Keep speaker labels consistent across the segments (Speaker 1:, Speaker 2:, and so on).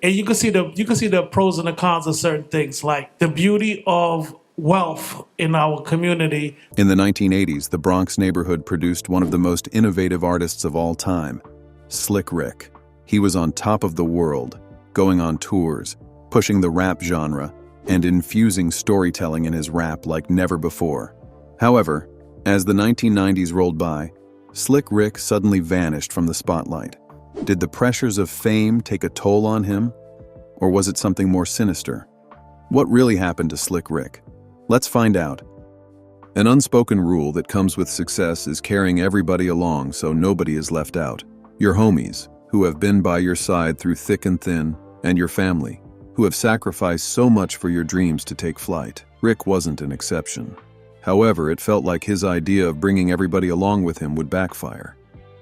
Speaker 1: And you can see the pros and the cons of certain things, like the beauty of wealth in our community.
Speaker 2: In the 1980s, the Bronx neighborhood produced one of the most innovative artists of all time, Slick Rick. He was on top of the world, going on tours, pushing the rap genre, and infusing storytelling in his rap like never before. However, as the 1990s rolled by, Slick Rick suddenly vanished from the spotlight. Did the pressures of fame take a toll on him? Or was it something more sinister? What really happened to Slick Rick? Let's find out. An unspoken rule that comes with success is carrying everybody along so nobody is left out. Your homies, who have been by your side through thick and thin, and your family, who have sacrificed so much for your dreams to take flight. Rick wasn't an exception. However, it felt like his idea of bringing everybody along with him would backfire.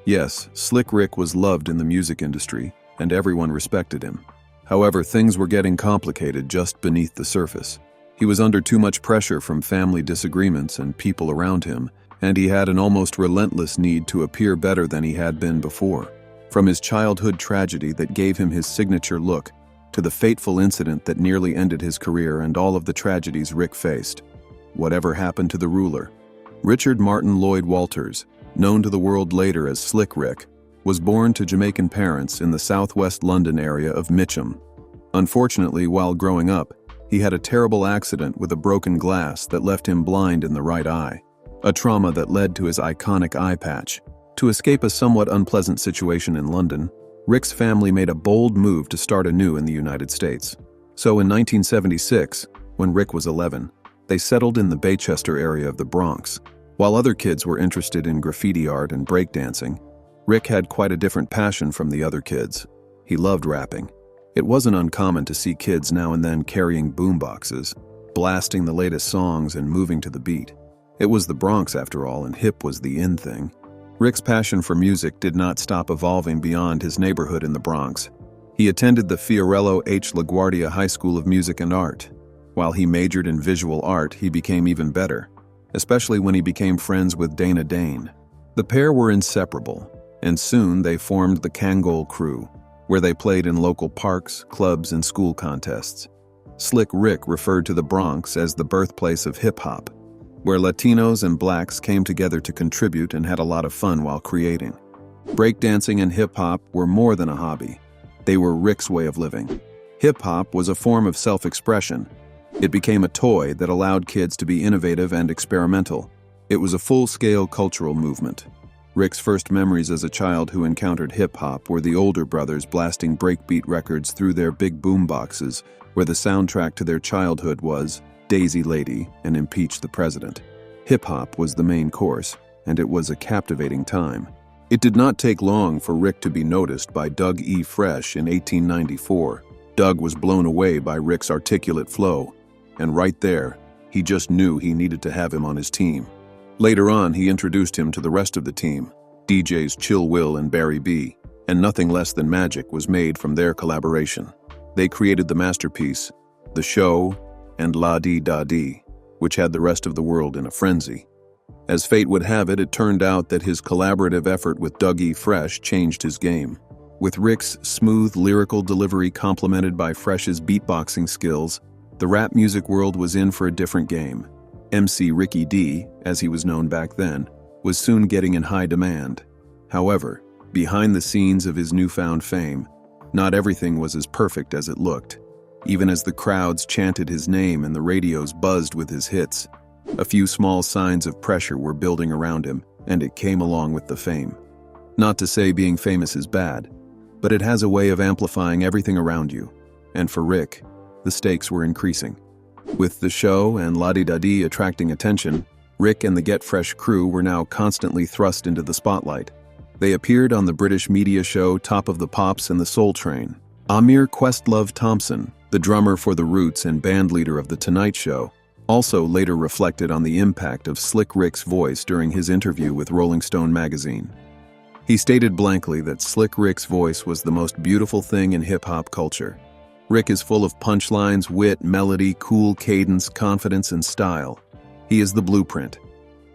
Speaker 2: Yes, Slick Rick was loved in the music industry, and everyone respected him. However, things were getting complicated just beneath the surface. He was under too much pressure from family disagreements and people around him, and he had an almost relentless need to appear better than he had been before. From his childhood tragedy that gave him his signature look, to the fateful incident that nearly ended his career and all of the tragedies Rick faced. Whatever happened to the ruler? Richard Martin Lloyd Walters, known to the world later as Slick Rick, was born to Jamaican parents in the southwest London area of Mitcham. Unfortunately, while growing up, he had a terrible accident with a broken glass that left him blind in the right eye, a trauma that led to his iconic eye patch. To escape a somewhat unpleasant situation in London, Rick's family made a bold move to start anew in the United States. So in 1976, when Rick was 11, they settled in the Baychester area of the Bronx. While other kids were interested in graffiti art and breakdancing, Rick had quite a different passion from the other kids. He loved rapping. It wasn't uncommon to see kids now and then carrying boomboxes, blasting the latest songs and moving to the beat. It was the Bronx after all, and hip was the in thing. Rick's passion for music did not stop evolving beyond his neighborhood in the Bronx. He attended the Fiorello H. LaGuardia High School of Music and Art. While he majored in visual art, he became even better, especially when he became friends with Dana Dane. The pair were inseparable, and soon they formed the Kangol Crew, where they played in local parks, clubs, and school contests. Slick Rick referred to the Bronx as the birthplace of hip-hop, where Latinos and blacks came together to contribute and had a lot of fun while creating. Breakdancing and hip-hop were more than a hobby. They were Rick's way of living. Hip-hop was a form of self-expression. It became a toy that allowed kids to be innovative and experimental. It was a full-scale cultural movement. Rick's first memories as a child who encountered hip-hop were the older brothers blasting breakbeat records through their big boomboxes, where the soundtrack to their childhood was Daisy Lady and Impeach the President. Hip-hop was the main course, and it was a captivating time. It did not take long for Rick to be noticed by Doug E. Fresh in 1894. Doug was blown away by Rick's articulate flow, and right there, he just knew he needed to have him on his team. Later on, he introduced him to the rest of the team, DJs Chill Will and Barry B, and nothing less than magic was made from their collaboration. They created the masterpiece, The Show, and La Dee Da Dee, which had the rest of the world in a frenzy. As fate would have it, it turned out that his collaborative effort with Doug E. Fresh changed his game. With Rick's smooth lyrical delivery complemented by Fresh's beatboxing skills, the rap music world was in for a different game. MC Ricky D, as he was known back then, was soon getting in high demand. However, behind the scenes of his newfound fame, not everything was as perfect as it looked. Even as the crowds chanted his name and the radios buzzed with his hits, a few small signs of pressure were building around him, and it came along with the fame. Not to say being famous is bad, but it has a way of amplifying everything around you. And for Rick, the stakes were increasing. With The Show and La Dee Da Dee attracting attention, Rick and the Get Fresh crew were now constantly thrust into the spotlight. They appeared on the British media show Top of the Pops and the Soul Train. Amir Questlove Thompson, the drummer for The Roots and bandleader of The Tonight Show, also later reflected on the impact of Slick Rick's voice during his interview with Rolling Stone magazine. He stated blankly that Slick Rick's voice was the most beautiful thing in hip-hop culture. Rick is full of punchlines, wit, melody, cool cadence, confidence, and style. He is the blueprint.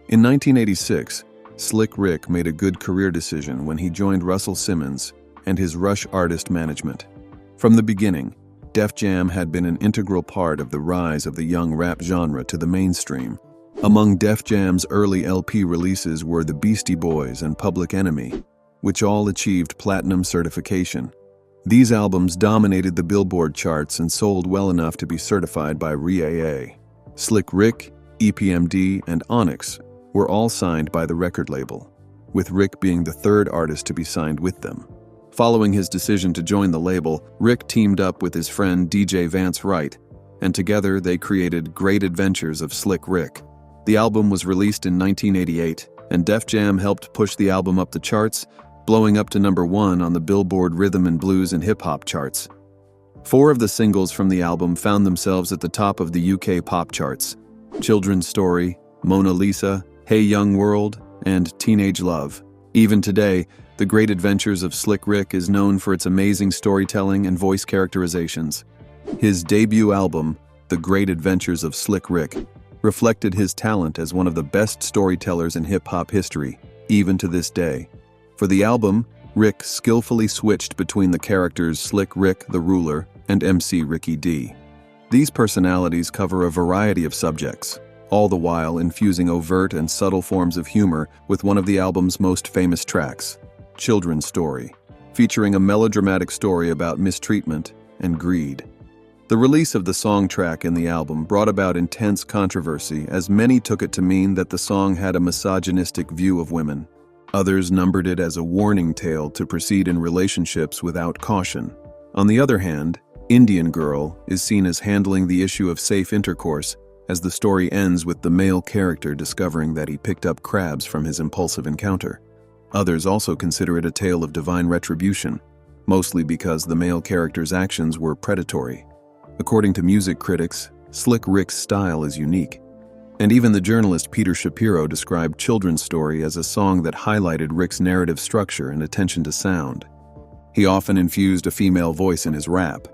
Speaker 2: In 1986, Slick Rick made a good career decision when he joined Russell Simmons and his Rush Artist Management. From the beginning, Def Jam had been an integral part of the rise of the young rap genre to the mainstream. Among Def Jam's early LP releases were The Beastie Boys and Public Enemy, which all achieved platinum certification. These albums dominated the Billboard charts and sold well enough to be certified by RIAA. Slick Rick, EPMD, and Onyx were all signed by the record label, with Rick being the third artist to be signed with them. Following his decision to join the label, Rick teamed up with his friend DJ Vance Wright, and together they created Great Adventures of Slick Rick. The album was released in 1988, and Def Jam helped push the album up the charts, blowing up to #1 on the Billboard Rhythm and Blues and Hip Hop charts. 4 of the singles from the album found themselves at the top of the UK pop charts: Children's Story, Mona Lisa, Hey Young World, and Teenage Love. Even today, The Great Adventures of Slick Rick is known for its amazing storytelling and voice characterizations. His debut album, The Great Adventures of Slick Rick, reflected his talent as one of the best storytellers in hip-hop history, even to this day. For the album, Rick skillfully switched between the characters Slick Rick the Ruler and MC Ricky D. These personalities cover a variety of subjects, all the while infusing overt and subtle forms of humor with one of the album's most famous tracks, Children's Story, featuring a melodramatic story about mistreatment and greed. The release of the song track in the album brought about intense controversy, as many took it to mean that the song had a misogynistic view of women. Others numbered it as a warning tale to proceed in relationships without caution. On the other hand, Indian Girl is seen as handling the issue of safe intercourse, as the story ends with the male character discovering that he picked up crabs from his impulsive encounter. Others also consider it a tale of divine retribution, mostly because the male character's actions were predatory. According to music critics, Slick Rick's style is unique, and even the journalist Peter Shapiro described Children's Story as a song that highlighted Rick's narrative structure and attention to sound. He often infused a female voice in his rap.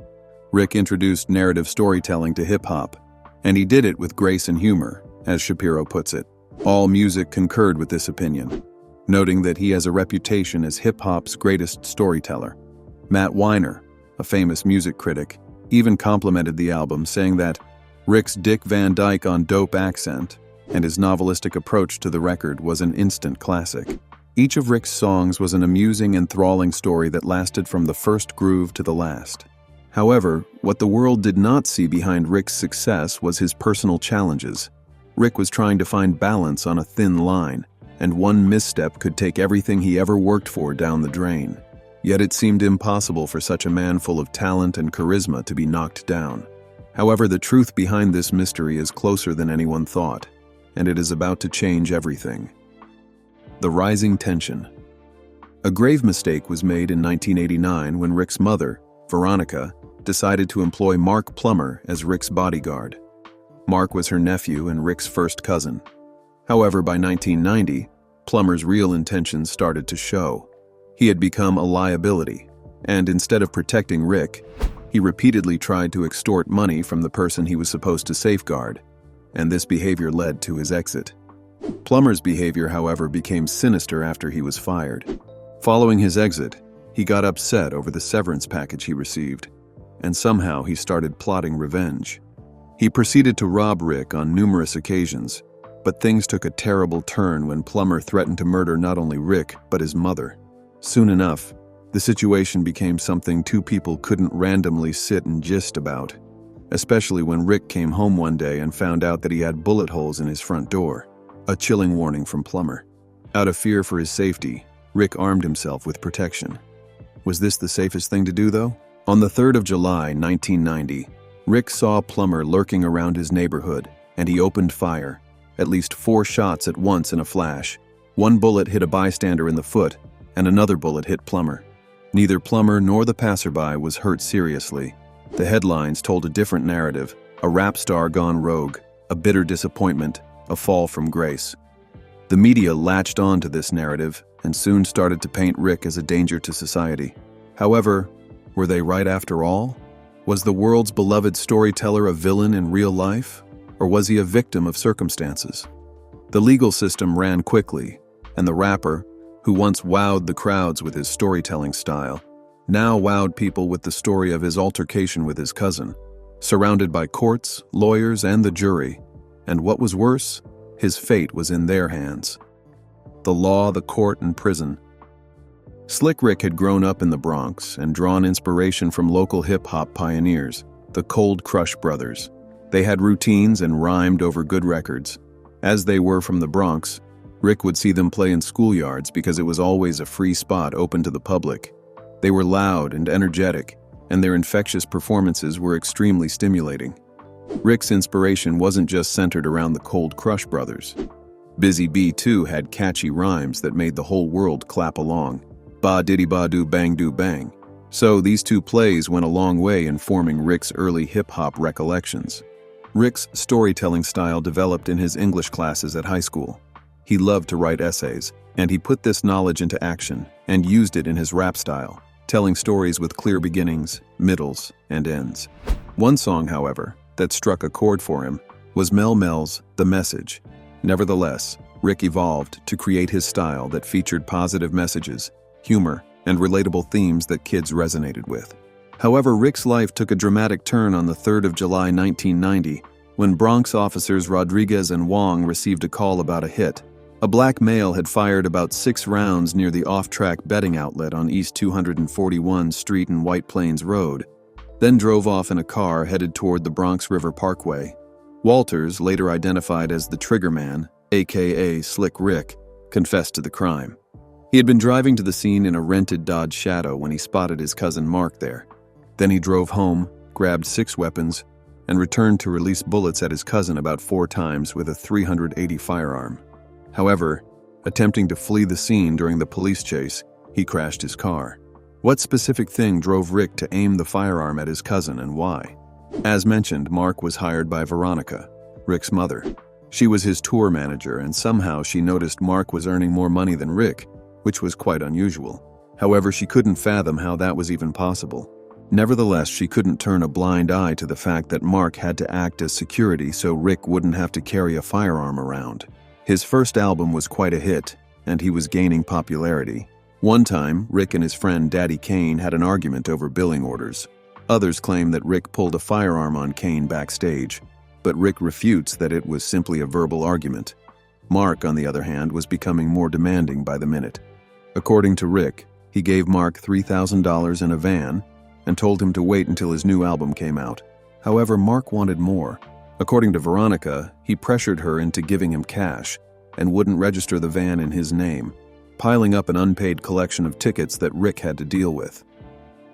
Speaker 2: Rick introduced narrative storytelling to hip-hop, and he did it with grace and humor, as Shapiro puts it. All music concurred with this opinion, noting that he has a reputation as hip-hop's greatest storyteller. Matt Weiner, a famous music critic, even complimented the album, saying that Rick's Dick Van Dyke on dope accent and his novelistic approach to the record was an instant classic. Each of Rick's songs was an amusing, enthralling story that lasted from the first groove to the last. However, what the world did not see behind Rick's success was his personal challenges. Rick was trying to find balance on a thin line, and one misstep could take everything he ever worked for down the drain. Yet it seemed impossible for such a man full of talent and charisma to be knocked down. However, the truth behind this mystery is closer than anyone thought, and it is about to change everything. The rising tension. A grave mistake was made in 1989 when Rick's mother, Veronica, decided to employ Mark Plummer as Rick's bodyguard. Mark was her nephew and Rick's first cousin. However, by 1990, Plummer's real intentions started to show. He had become a liability, and instead of protecting Rick, he repeatedly tried to extort money from the person he was supposed to safeguard, and this behavior led to his exit. Plummer's behavior, however, became sinister after he was fired. Following his exit, he got upset over the severance package he received, and somehow he started plotting revenge. He proceeded to rob Rick on numerous occasions, but things took a terrible turn when Plummer threatened to murder not only Rick, but his mother. Soon enough, the situation became something two people couldn't randomly sit and gist about, especially when Rick came home one day and found out that he had bullet holes in his front door, a chilling warning from Plummer. Out of fear for his safety, Rick armed himself with protection. Was this the safest thing to do, though? On the 3rd of July, 1990, Rick saw Plummer lurking around his neighborhood, and he opened fire, at least 4 shots at once in a flash. One bullet hit a bystander in the foot, and another bullet hit Plummer. Neither Plummer nor the passerby was hurt seriously. The headlines told a different narrative: a rap star gone rogue, a bitter disappointment, a fall from grace. The media latched on to this narrative and soon started to paint Rick as a danger to society. However, were they right after all? Was the world's beloved storyteller a villain in real life, or was he a victim of circumstances? The legal system ran quickly, and the rapper, who once wowed the crowds with his storytelling style, now wowed people with the story of his altercation with his cousin, surrounded by courts, lawyers, and the jury. And what was worse, his fate was in their hands. The law, the court, and prison. Slick Rick had grown up in the Bronx and drawn inspiration from local hip-hop pioneers, the Cold Crush Brothers. They had routines and rhymed over good records. As they were from the Bronx, Rick would see them play in schoolyards because it was always a free spot open to the public. They were loud and energetic, and their infectious performances were extremely stimulating. Rick's inspiration wasn't just centered around the Cold Crush Brothers. Busy Bee, too, had catchy rhymes that made the whole world clap along. Ba diddy ba do bang. So these two plays went a long way in forming Rick's early hip-hop recollections. Rick's storytelling style developed in his English classes at high school. He loved to write essays, and he put this knowledge into action and used it in his rap style, telling stories with clear beginnings, middles, and ends. One song, however, that struck a chord for him was Mel Mel's The Message. Nevertheless, Rick evolved to create his style that featured positive messages, humor, and relatable themes that kids resonated with. However, Rick's life took a dramatic turn on the 3rd of July 1990 when Bronx officers Rodriguez and Wong received a call about a hit. A black male had fired about 6 rounds near the off-track betting outlet on East 241 Street and White Plains Road, then drove off in a car headed toward the Bronx River Parkway. Walters, later identified as the Trigger Man, aka Slick Rick, confessed to the crime. He had been driving to the scene in a rented Dodge Shadow when he spotted his cousin Mark there. Then he drove home, grabbed 6 weapons, and returned to release bullets at his cousin about 4 times with a .380 firearm. However, attempting to flee the scene during the police chase, he crashed his car. What specific thing drove Rick to aim the firearm at his cousin and why? As mentioned, Mark was hired by Veronica, Rick's mother. She was his tour manager, and somehow she noticed Mark was earning more money than Rick, which was quite unusual. However, she couldn't fathom how that was even possible. Nevertheless, she couldn't turn a blind eye to the fact that Mark had to act as security so Rick wouldn't have to carry a firearm around. His first album was quite a hit, and he was gaining popularity. One time, Rick and his friend Daddy Kane had an argument over billing orders. Others claim that Rick pulled a firearm on Kane backstage, but Rick refutes that it was simply a verbal argument. Mark, on the other hand, was becoming more demanding by the minute. According to Rick, he gave Mark $3,000 in a van and told him to wait until his new album came out. However, Mark wanted more. According to Veronica, he pressured her into giving him cash and wouldn't register the van in his name, piling up an unpaid collection of tickets that Rick had to deal with.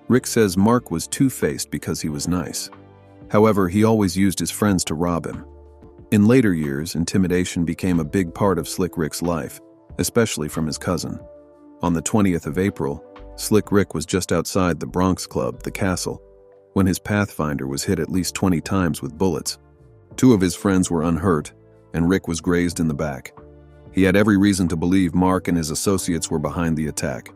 Speaker 2: Rick says Mark was two-faced because he was nice. However, he always used his friends to rob him. In later years, intimidation became a big part of Slick Rick's life, especially from his cousin. On the 20th of April, Slick Rick was just outside the Bronx club, the Castle, when his Pathfinder was hit at least 20 times with bullets. 2 of his friends were unhurt, and Rick was grazed in the back. He had every reason to believe Mark and his associates were behind the attack.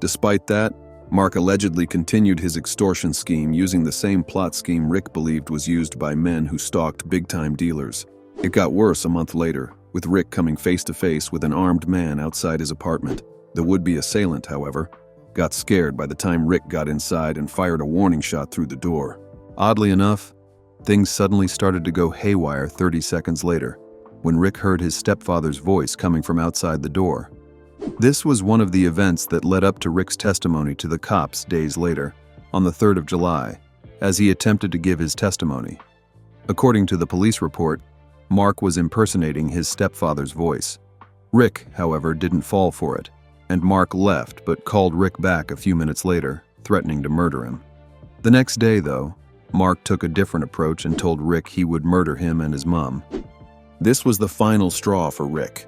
Speaker 2: Despite that, Mark allegedly continued his extortion scheme using the same plot scheme Rick believed was used by men who stalked big-time dealers. It got worse a month later, with Rick coming face-to-face with an armed man outside his apartment. The would-be assailant, however, got scared by the time Rick got inside and fired a warning shot through the door. Oddly enough, things suddenly started to go haywire 30 seconds later, when Rick heard his stepfather's voice coming from outside the door. This was one of the events that led up to Rick's testimony to the cops days later, on the 3rd of July, as he attempted to give his testimony. According to the police report, Mark was impersonating his stepfather's voice. Rick, however, didn't fall for it, and Mark left but called Rick back a few minutes later, threatening to murder him. The next day, though, Mark took a different approach and told Rick he would murder him and his mom. This was the final straw for Rick.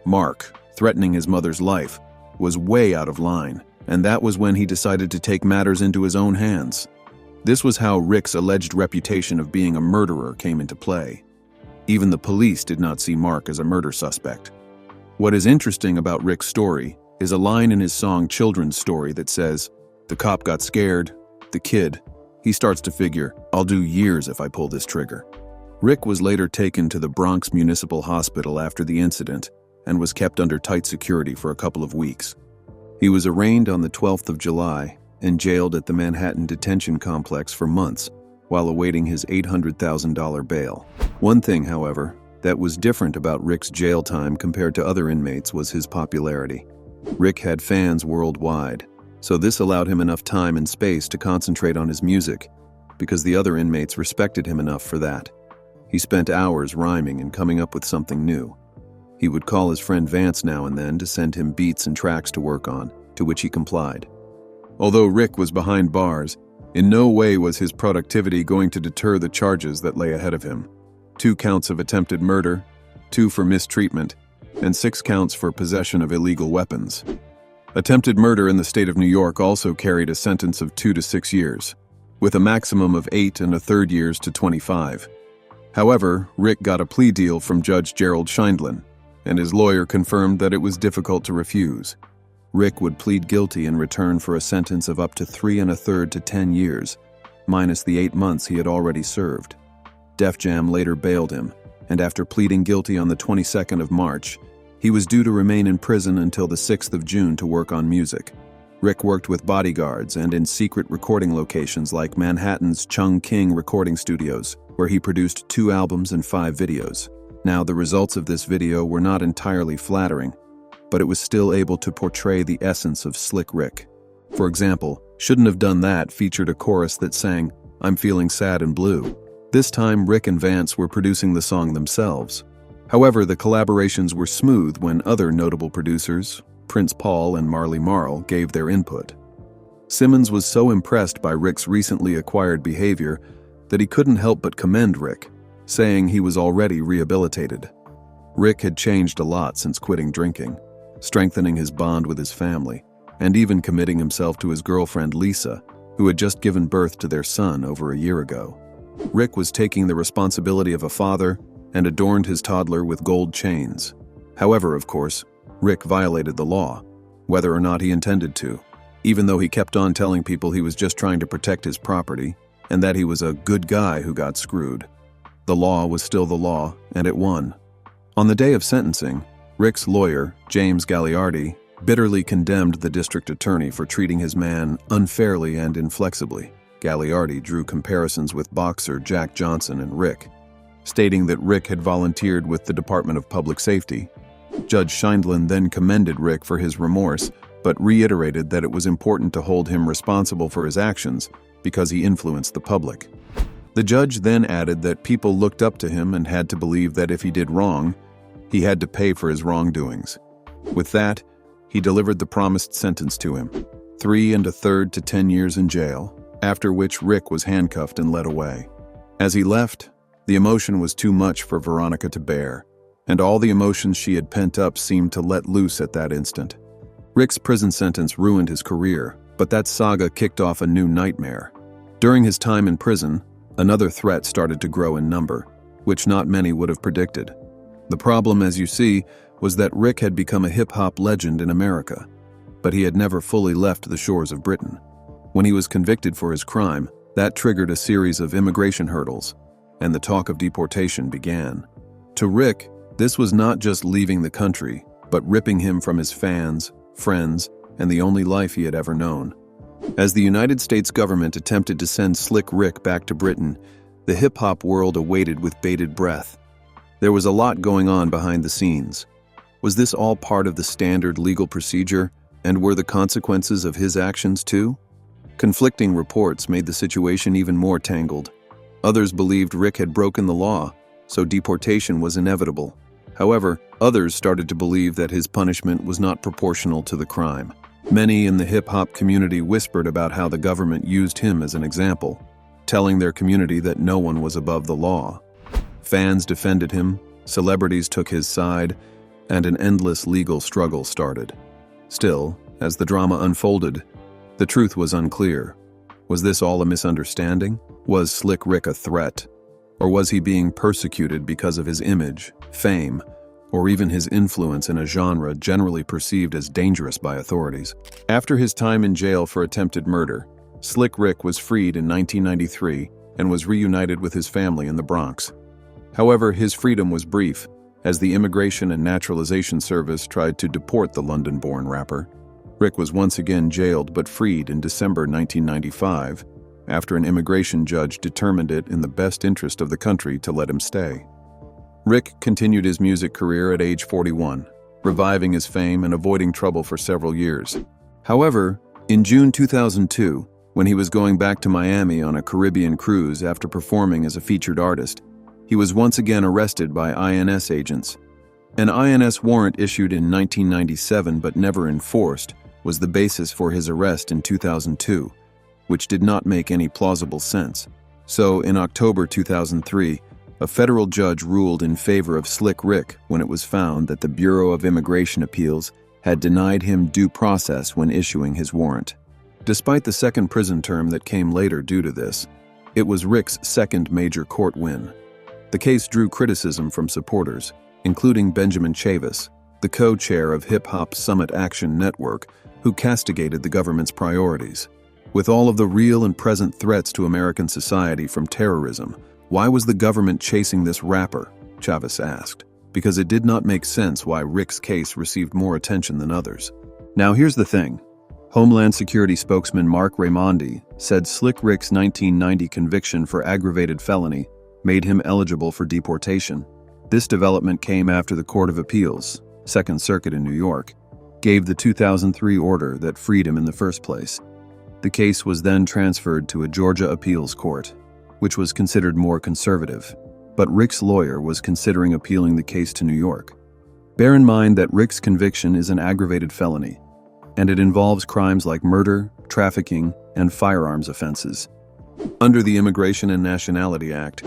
Speaker 2: Mark, threatening his mother's life, was way out of line, and that was when he decided to take matters into his own hands. This was how Rick's alleged reputation of being a murderer came into play. Even the police did not see Mark as a murder suspect. What is interesting about Rick's story is a line in his song Children's Story that says, "The cop got scared, the kid. He starts to figure, I'll do years if I pull this trigger." Rick was later taken to the Bronx Municipal Hospital after the incident and was kept under tight security for a couple of weeks. He was arraigned on the 12th of July and jailed at the Manhattan Detention Complex for months while awaiting his $800,000 bail. One thing, however, that was different about Rick's jail time compared to other inmates was his popularity. Rick had fans worldwide, so this allowed him enough time and space to concentrate on his music, because the other inmates respected him enough for that. He spent hours rhyming and coming up with something new. He would call his friend Vance now and then to send him beats and tracks to work on, to which he complied. Although Rick was behind bars, in no way was his productivity going to deter the charges that lay ahead of him. 2 counts of attempted murder, 2 for mistreatment, and 6 counts for possession of illegal weapons. Attempted murder in the state of New York also carried a sentence of 2 to 6 years, with a maximum of 8 1/3 years to 25. However, Rick got a plea deal from Judge Gerald Scheindlin, and his lawyer confirmed that it was difficult to refuse. Rick would plead guilty in return for a sentence of up to 3 1/3 to 10 years, minus the 8 months he had already served. Def Jam later bailed him, and after pleading guilty on the 22nd of March, he was due to remain in prison until the 6th of June to work on music. Rick worked with bodyguards and in secret recording locations like Manhattan's Chung King Recording Studios, where he produced 2 albums and 5 videos. Now, the results of this video were not entirely flattering, but it was still able to portray the essence of Slick Rick. For example, Shouldn't Have Done That featured a chorus that sang, "I'm feeling sad and blue." This time, Rick and Vance were producing the song themselves. However, the collaborations were smooth when other notable producers, Prince Paul and Marley Marl, gave their input. Simmons was so impressed by Rick's recently acquired behavior that he couldn't help but commend Rick, saying he was already rehabilitated. Rick had changed a lot since quitting drinking, strengthening his bond with his family, and even committing himself to his girlfriend Lisa, who had just given birth to their son over a year ago. Rick was taking the responsibility of a father and adorned his toddler with gold chains. However, of course, Rick violated the law, whether or not he intended to, even though he kept on telling people he was just trying to protect his property and that he was a good guy who got screwed. The law was still the law, and it won. On the day of sentencing, Rick's lawyer, James Gagliardi, bitterly condemned the district attorney for treating his man unfairly and inflexibly. Gagliardi drew comparisons with boxer Jack Johnson and Rick, stating that Rick had volunteered with the Department of Public Safety. Judge Scheindlin then commended Rick for his remorse, but reiterated that it was important to hold him responsible for his actions because he influenced the public. The judge then added that people looked up to him and had to believe that if he did wrong, he had to pay for his wrongdoings. With that, he delivered the promised sentence to him, 3 1/3 to 10 years in jail, after which Rick was handcuffed and led away. As he left, the emotion was too much for Veronica to bear, and all the emotions she had pent up seemed to let loose at that instant. Rick's prison sentence ruined his career, but that saga kicked off a new nightmare. During his time in prison, another threat started to grow in number, which not many would have predicted. The problem, as you see, was that Rick had become a hip-hop legend in America, but he had never fully left the shores of Britain. When he was convicted for his crime, that triggered a series of immigration hurdles, and the talk of deportation began. To Rick, this was not just leaving the country, but ripping him from his fans, friends, and the only life he had ever known. As the United States government attempted to send Slick Rick back to Britain, the hip-hop world awaited with bated breath. There was a lot going on behind the scenes. Was this all part of the standard legal procedure, and were the consequences of his actions too? Conflicting reports made the situation even more tangled. Others believed Rick had broken the law, so deportation was inevitable. However, others started to believe that his punishment was not proportional to the crime. Many in the hip-hop community whispered about how the government used him as an example, telling their community that no one was above the law. Fans defended him, celebrities took his side, and an endless legal struggle started. Still, as the drama unfolded, the truth was unclear. Was this all a misunderstanding? Was Slick Rick a threat? Or was he being persecuted because of his image, fame, or even his influence in a genre generally perceived as dangerous by authorities? After his time in jail for attempted murder, Slick Rick was freed in 1993 and was reunited with his family in the Bronx. However, his freedom was brief, as the Immigration and Naturalization Service tried to deport the London-born rapper. Rick was once again jailed but freed in December 1995 after an immigration judge determined it in the best interest of the country to let him stay. Rick continued his music career at age 41, reviving his fame and avoiding trouble for several years. However, in June 2002, when he was going back to Miami on a Caribbean cruise after performing as a featured artist, he was once again arrested by INS agents. An INS warrant issued in 1997 but never enforced was the basis for his arrest in 2002, which did not make any plausible sense. So, in October 2003, a federal judge ruled in favor of Slick Rick when it was found that the Bureau of Immigration Appeals had denied him due process when issuing his warrant. Despite the second prison term that came later due to this, it was Rick's second major court win. The case drew criticism from supporters, including Benjamin Chavis, the co-chair of Hip Hop Summit Action Network, who castigated the government's priorities. With all of the real and present threats to American society from terrorism, why was the government chasing this rapper? Chavis asked. Because it did not make sense why Rick's case received more attention than others. Now here's the thing. Homeland Security spokesman Mark Raimondi said Slick Rick's 1990 conviction for aggravated felony made him eligible for deportation. This development came after the Court of Appeals, Second Circuit in New York, gave the 2003 order that freed him in the first place. The case was then transferred to a Georgia appeals court, which was considered more conservative, but Rick's lawyer was considering appealing the case to New York. Bear in mind that Rick's conviction is an aggravated felony, and it involves crimes like murder, trafficking, and firearms offenses. Under the Immigration and Nationality Act,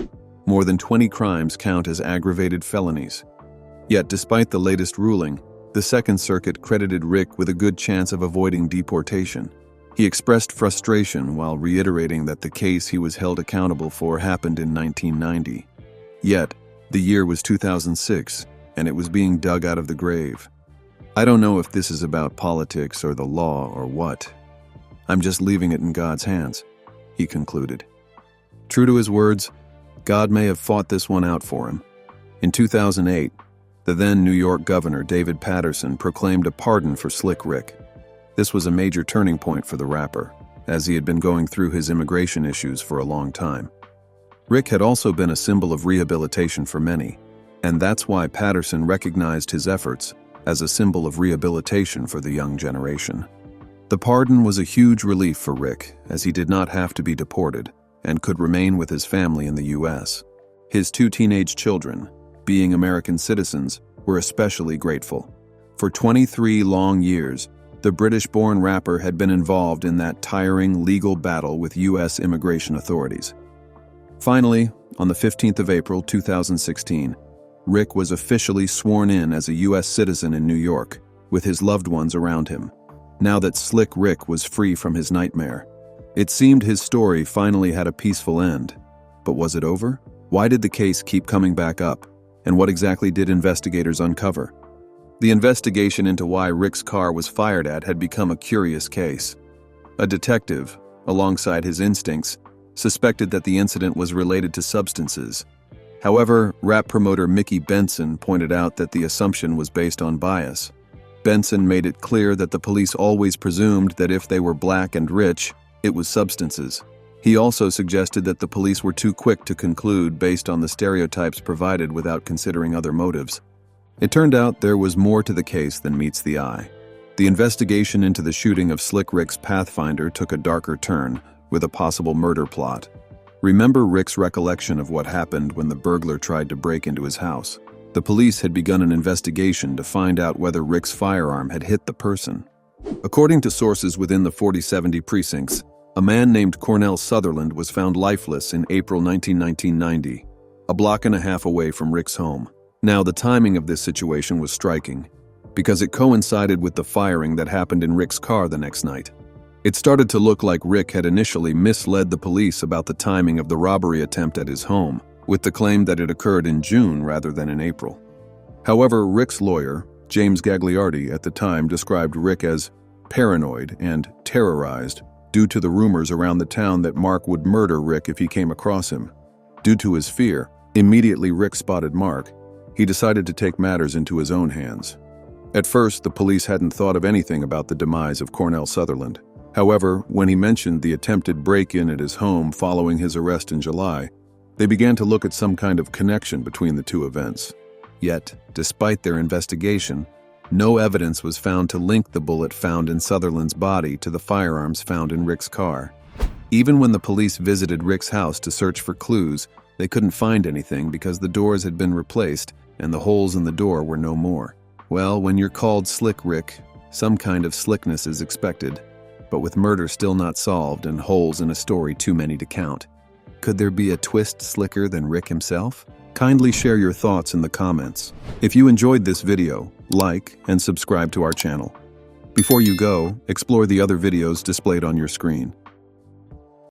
Speaker 2: more than 20 crimes count as aggravated felonies. Yet, despite the latest ruling, the Second Circuit credited Rick with a good chance of avoiding deportation. He expressed frustration while reiterating that the case he was held accountable for happened in 1990. Yet, the year was 2006, and it was being dug out of the grave. I don't know if this is about politics or the law or what. I'm just leaving it in God's hands, he concluded. True to his words, God may have fought this one out for him. In 2008, the then New York governor, David Paterson, proclaimed a pardon for Slick Rick. This was a major turning point for the rapper, as he had been going through his immigration issues for a long time. Rick had also been a symbol of rehabilitation for many, and that's why Paterson recognized his efforts as a symbol of rehabilitation for the young generation. The pardon was a huge relief for Rick, as he did not have to be deported and could remain with his family in the U.S. His 2 teenage children, being American citizens, were especially grateful. For 23 long years, the British-born rapper had been involved in that tiring legal battle with U.S. immigration authorities. Finally, on the 15th of April 2016, Rick was officially sworn in as a U.S. citizen in New York, with his loved ones around him. Now that Slick Rick was free from his nightmare, it seemed his story finally had a peaceful end. But was it over? Why did the case keep coming back up? And what exactly did investigators uncover? The investigation into why Rick's car was fired at had become a curious case. A detective, alongside his instincts, suspected that the incident was related to substances. However, rap promoter Mickey Benson pointed out that the assumption was based on bias. Benson made it clear that the police always presumed that if they were black and rich, it was substances. He also suggested that the police were too quick to conclude based on the stereotypes provided without considering other motives. It turned out there was more to the case than meets the eye. The investigation into the shooting of Slick Rick's Pathfinder took a darker turn, with a possible murder plot. Remember Rick's recollection of what happened when the burglar tried to break into his house. The police had begun an investigation to find out whether Rick's firearm had hit the person. According to sources within the 4070 precincts, a man named Cornell Sutherland was found lifeless in April 1990, a block and a half away from Rick's home. Now, the timing of this situation was striking, because it coincided with the firing that happened in Rick's car the next night. It started to look like Rick had initially misled the police about the timing of the robbery attempt at his home, with the claim that it occurred in June rather than in April. However, Rick's lawyer, James Gagliardi, at the time described Rick as paranoid and terrorized due to the rumors around the town that Mark would murder Rick if he came across him. Due to his fear, immediately Rick spotted Mark. He decided to take matters into his own hands. At first, the police hadn't thought of anything about the demise of Cornell Sutherland. However, when he mentioned the attempted break-in at his home following his arrest in July, they began to look at some kind of connection between the two events. Yet, despite their investigation, no evidence was found to link the bullet found in Sutherland's body to the firearms found in Rick's car. Even when the police visited Rick's house to search for clues, they couldn't find anything because the doors had been replaced and the holes in the door were no more. Well, when you're called Slick Rick, some kind of slickness is expected, but with murder still not solved and holes in a story too many to count, could there be a twist slicker than Rick himself? Kindly share your thoughts in the comments. If you enjoyed this video, like and subscribe to our channel. Before you go, explore the other videos displayed on your screen.